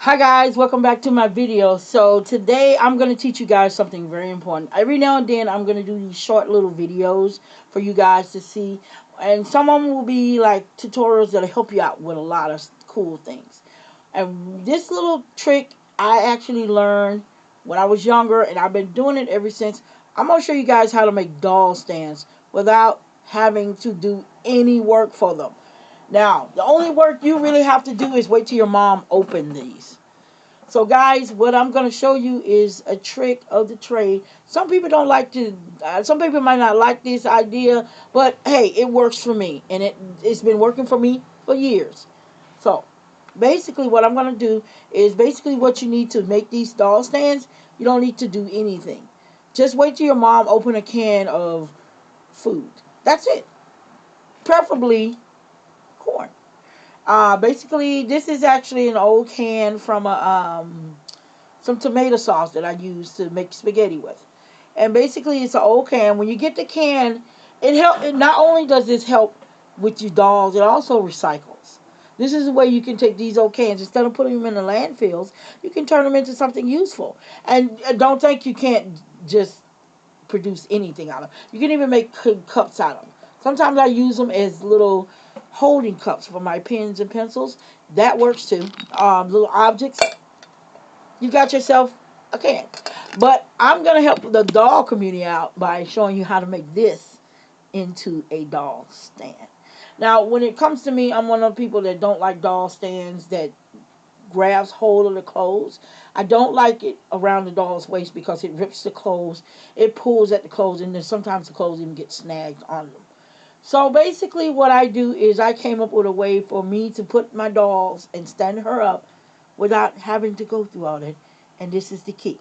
Hi guys, welcome back to my video. So today I'm going to teach you guys something very important. Every now and then I'm going to do these short little videos for you guys to see. And some of them will be like tutorials that'll help you out with a lot of cool things. And this little trick I actually learned when I was younger, and I've been doing it ever since. I'm going to show you guys how to make doll stands without having to do any work for them. Now, the only work you really have to do is wait till your mom open these. So guys, what I'm going to show you is a trick of the trade. Some people don't like to, some people might not like this idea, but hey, it works for me. And it's been working for me for years. So basically what I'm going to do is basically what you need to make these doll stands. You don't need to do anything. Just wait till your mom open a can of food. That's it. Preferably corn. Basically, this is actually an old can from some tomato sauce that I use to make spaghetti with. And basically, it's an old can. When you get the can, it help. It not only does this help with your dolls, it also recycles. This is the way you can take these old cans instead of putting them in the landfills. You can turn them into something useful. And don't think you can't just produce anything out of them. You can even make cups out of them. Sometimes I use them as little holding cups for my pens and pencils. That works too. Little objects. You got yourself a can. But I'm going to help the doll community out by showing you how to make this into a doll stand. Now, when it comes to me, I'm one of the people that don't like doll stands that grabs hold of the clothes. I don't like it around the doll's waist because it rips the clothes, it pulls at the clothes, and then sometimes the clothes even get snagged on them. So basically, what I do is I came up with a way for me to put my dolls and stand her up without having to go through all that. And this is the key.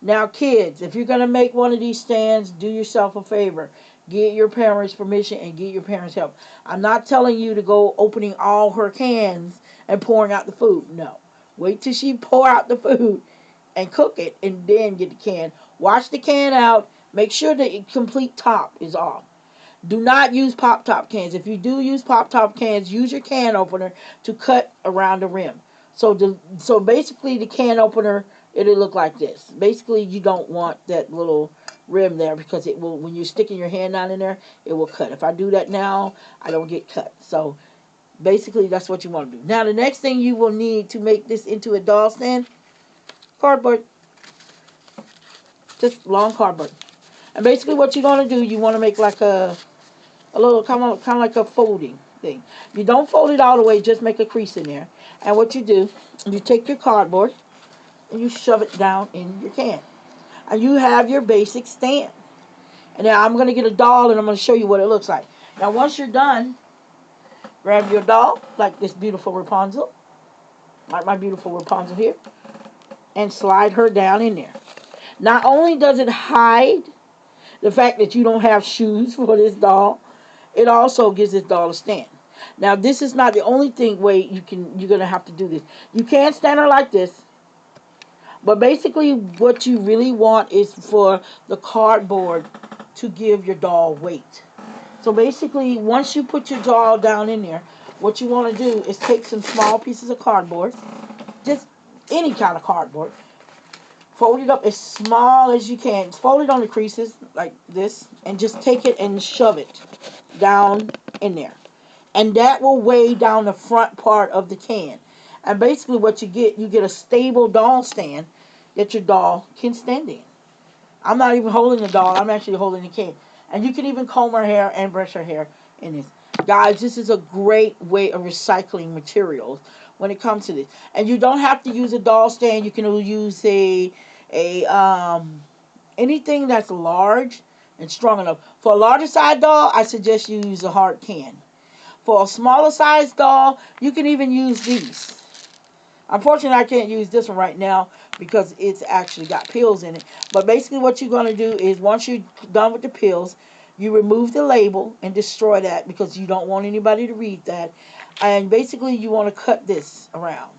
Now, kids, if you're going to make one of these stands, do yourself a favor. Get your parents' permission and get your parents' help. I'm not telling you to go opening all her cans and pouring out the food. No. Wait till she pour out the food and cook it and then get the can. Wash the can out. Make sure the complete top is off. Do not use pop top cans. If you do use pop top cans, use your can opener to cut around the rim. So basically the can opener, it'll look like this. Basically you don't want that little rim there because it will, when you're sticking your hand down in there, it will cut. If I do that now, I don't get cut. So basically that's what you want to do. Now the next thing you will need to make this into a doll stand, cardboard. Just long cardboard. And basically what you're going to do, you want to make like a little kind of like a folding thing. You don't fold it all the way, just make a crease in there. And what you do, you take your cardboard and you shove it down in your can. And you have your basic stand. And now I'm going to get a doll and I'm going to show you what it looks like. Now once you're done, grab your doll, like this beautiful Rapunzel, like my beautiful Rapunzel here, and slide her down in there. Not only does it hide the fact that you don't have shoes for this doll, it also gives this doll a stand. Now this is not the only way you're gonna have to do this. You can stand her like this, but basically what you really want is for the cardboard to give your doll weight. So basically once you put your doll down in there, what you want to do is take some small pieces of cardboard, just any kind of cardboard, fold it up as small as you can, fold it on the creases like this, and just take it and shove it down in there. And that will weigh down the front part of the can. And basically what you get a stable doll stand that your doll can stand in. I'm not even holding the doll, I'm actually holding the can. And you can even comb her hair and brush her hair in this. Guys, this is a great way of recycling materials when it comes to this. And you don't have to use a doll stand. You can use a anything that's large and strong enough. For a larger size doll, I suggest you use a hard can. For a smaller size doll, you can even use these. Unfortunately, I can't use this one right now because it's actually got pills in it. But basically what you're going to do is once you're done with the pills, you remove the label and destroy that because you don't want anybody to read that. And basically you want to cut this around.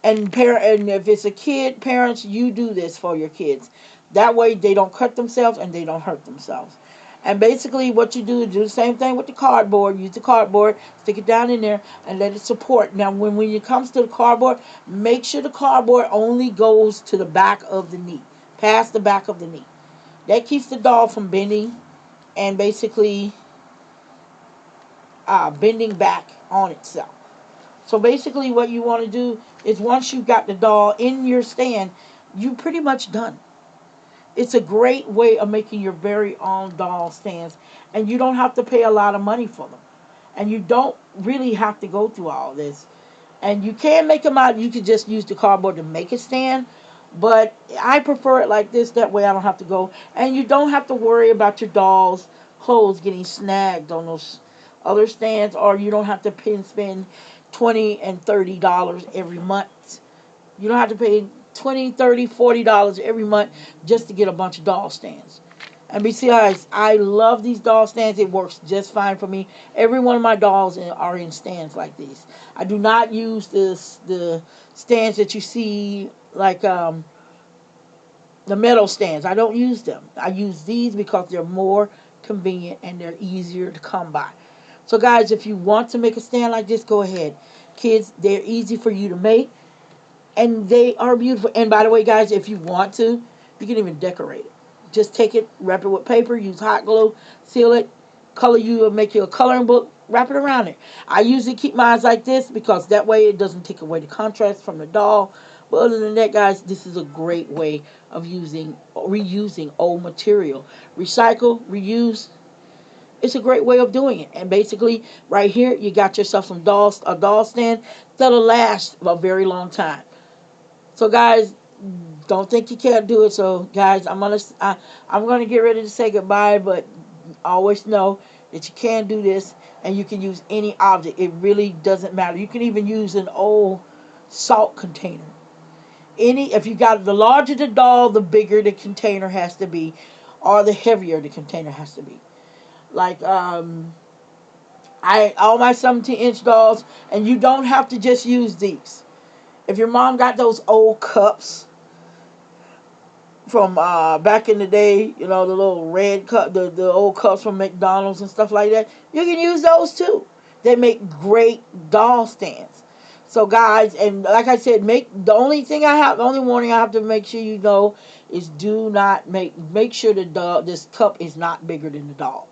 And if it's a kid, parents, you do this for your kids. That way they don't cut themselves and they don't hurt themselves. And basically what you do is do the same thing with the cardboard. Use the cardboard, stick it down in there, and let it support. Now when it comes to the cardboard, make sure the cardboard only goes to the back of the knee, past the back of the knee. That keeps the doll from bending and basically bending back on itself. So basically what you want to do is once you've got the doll in your stand, you pretty much done. It's a great way of making your very own doll stands, and you don't have to pay a lot of money for them. And you don't really have to go through all this. And you can make them out, you could just use the cardboard to make a stand, but I prefer it like this, that way I don't have to go. And you don't have to worry about your doll's clothes getting snagged on those other stands, or you don't have to spend $20 and $30 every month. You don't have to pay $20, $30, $40 every month just to get a bunch of doll stands. And besides, I love these doll stands. It works just fine for me. Every one of my dolls are in stands like these. I do not use the stands that you see like the metal stands. I don't use them. I use these because they're more convenient and they're easier to come by. So guys, if you want to make a stand like this, go ahead. Kids, they're easy for you to make, and they are beautiful. And by the way, guys, if you want to, you can even decorate it. Just take it, wrap it with paper, use hot glue, seal it, color you, make you a coloring book, wrap it around it. I usually keep mine like this because that way it doesn't take away the contrast from the doll. But other than that, guys, this is a great way of reusing old material. Recycle, reuse. It's a great way of doing it. And basically, right here, you got yourself a doll stand that'll last a very long time. So, guys, don't think you can't do it. So, guys, I'm gonna get ready to say goodbye, but always know that you can do this, and you can use any object. It really doesn't matter. You can even use an old salt container. If you got the larger the doll, the bigger the container has to be, or the heavier the container has to be. Like I all my 17-inch dolls, and you don't have to just use these. If your mom got those old cups from back in the day, you know, the little red cup, the old cups from McDonald's and stuff like that, you can use those too. They make great doll stands. So guys, and like I said, the only warning I have to make sure you know is do not make sure this cup is not bigger than the doll.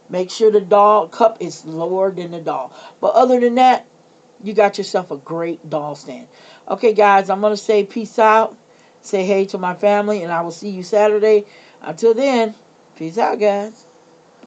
Make sure the doll cup is lower than the doll. But other than that, you got yourself a great doll stand. Okay, guys, I'm going to say peace out. Say hey to my family, and I will see you Saturday. Until then, peace out, guys.